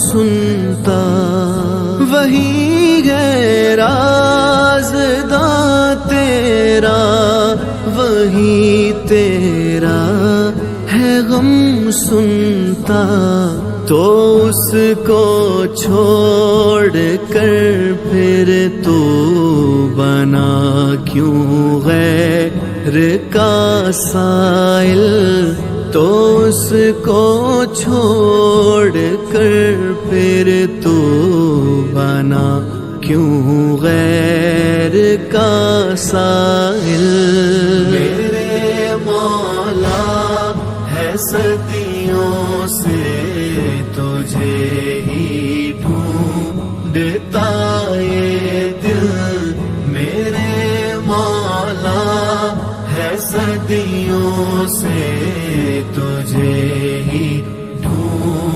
سنتا، وہی ہے رازداں تیرا، وہی تیرا ہے غم سنتا، تو اس کو چھوڑ کر پھر تو بنا کیوں غیر کا سائل، تو اس کو چھوڑ کر پھر تو بنا کیوں غیر کا سائل۔ میرے مولا ہے صدیوں سے تجھے ہی ڈھونڈتا یہ دل، میرے مولا ہے صدیوں سے تجھے ہی ڈھونڈتا